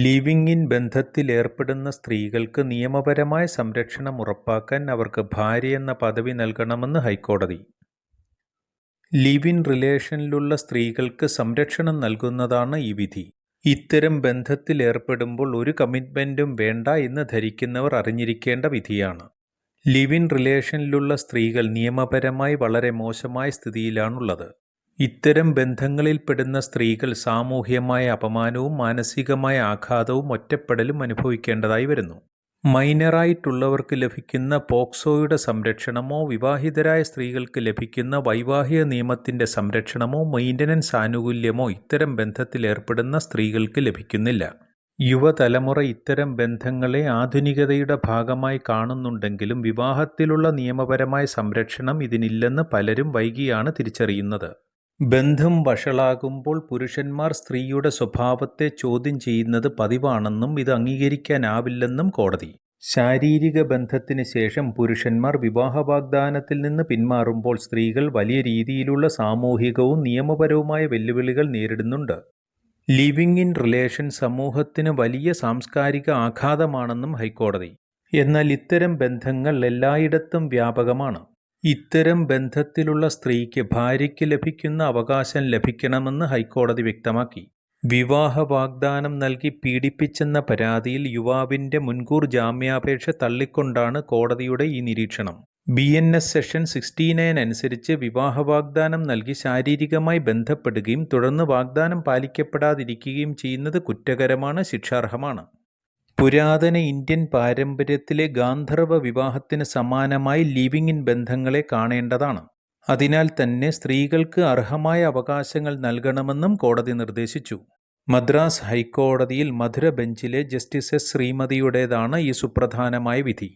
Living in ബന്ധത്തിലേർപ്പെടുന്ന സ്ത്രീകൾക്ക് നിയമപരമായ സംരക്ഷണം ഉറപ്പാക്കാൻ അവർക്ക് ഭാര്യയെന്ന പദവി നൽകണമെന്ന് ഹൈക്കോടതി. ലിവ് ഇൻ റിലേഷനിലുള്ള സ്ത്രീകൾക്ക് സംരക്ഷണം നൽകുന്നതാണ് ഈ വിധി. ഇത്തരം ബന്ധത്തിലേർപ്പെടുമ്പോൾ ഒരു കമ്മിറ്റ്മെന്റും വേണ്ട എന്ന് ധരിക്കുന്നവർ അറിഞ്ഞിരിക്കേണ്ട വിധിയാണ്. ലിവ് ഇൻ റിലേഷനിലുള്ള സ്ത്രീകൾ നിയമപരമായി വളരെ മോശമായ സ്ഥിതിയിലാണുള്ളത്. ഇത്തരം ബന്ധങ്ങളിൽപ്പെടുന്ന സ്ത്രീകൾ സാമൂഹ്യമായ അപമാനവും മാനസികമായ ആഘാതവും ഒറ്റപ്പെടലും അനുഭവിക്കേണ്ടതായി വരുന്നു. മൈനറായിട്ടുള്ളവർക്ക് ലഭിക്കുന്ന പോക്സോയുടെ സംരക്ഷണമോ വിവാഹിതരായ സ്ത്രീകൾക്ക് ലഭിക്കുന്ന വൈവാഹിക നിയമത്തിൻ്റെ സംരക്ഷണമോ മെയിൻ്റനൻസ് ആനുകൂല്യമോ ഇത്തരം ബന്ധത്തിലേർപ്പെടുന്ന സ്ത്രീകൾക്ക് ലഭിക്കുന്നില്ല. യുവതലമുറ ഇത്തരം ബന്ധങ്ങളെ ആധുനികതയുടെ ഭാഗമായി കാണുന്നുണ്ടെങ്കിലും വിവാഹത്തിലുള്ള നിയമപരമായ സംരക്ഷണം ഇതിനില്ലെന്ന് പലരും വൈകിയാണ് തിരിച്ചറിയുന്നത്. ബന്ധം വഷളാകുമ്പോൾ പുരുഷന്മാർ സ്ത്രീയുടെ സ്വഭാവത്തെ ചോദ്യം ചെയ്യുന്നത് പതിവാണെന്നും ഇത് അംഗീകരിക്കാനാവില്ലെന്നും കോടതി. ശാരീരിക ബന്ധത്തിന് ശേഷം പുരുഷന്മാർ വിവാഹ വാഗ്ദാനത്തിൽ നിന്ന് പിന്മാറുമ്പോൾ സ്ത്രീകൾ വലിയ രീതിയിലുള്ള സാമൂഹികവും നിയമപരവുമായ വെല്ലുവിളികൾ നേരിടുന്നുണ്ട്. ലിവിങ് ഇൻ റിലേഷൻ സമൂഹത്തിന് വലിയ സാംസ്കാരിക ആഘാതമാണെന്നും ഹൈക്കോടതി. എന്നാൽ ഇത്തരം ബന്ധങ്ങൾ എല്ലായിടത്തും വ്യാപകമാണ്. ഇത്തരം ബന്ധത്തിലുള്ള സ്ത്രീക്ക് ഭാര്യയ്ക്ക് ലഭിക്കുന്ന അവകാശം ലഭിക്കണമെന്ന് ഹൈക്കോടതി വ്യക്തമാക്കി. വിവാഹ വാഗ്ദാനം നൽകി പീഡിപ്പിച്ചെന്ന പരാതിയിൽ യുവാവിൻ്റെ മുൻകൂർ ജാമ്യാപേക്ഷ തള്ളിക്കൊണ്ടാണ് കോടതിയുടെ ഈ നിരീക്ഷണം. BNS സെക്ഷൻ 69 അനുസരിച്ച് വിവാഹ വാഗ്ദാനം നൽകി ശാരീരികമായി ബന്ധപ്പെടുകയും തുടർന്ന് വാഗ്ദാനം പാലിക്കപ്പെടാതിരിക്കുകയും ചെയ്യുന്നത് കുറ്റകരമാണ്, ശിക്ഷാർഹമാണ്. പുരാതന ഇന്ത്യൻ പാരമ്പര്യത്തിലെ ഗാന്ധർവ വിവാഹത്തിന് സമാനമായി ലിവിങ് ഇൻ ബന്ധങ്ങളെ കാണേണ്ടതാണ്. അതിനാൽ തന്നെ സ്ത്രീകൾക്ക് അർഹമായ അവകാശങ്ങൾ നൽകണമെന്നും കോടതി നിർദ്ദേശിച്ചു. മദ്രാസ് ഹൈക്കോടതിയിൽ മധുര ബെഞ്ചിലെ ജസ്റ്റിസ് S. ശ്രീമതിയുടേതാണ് ഈ സുപ്രധാനമായ വിധി.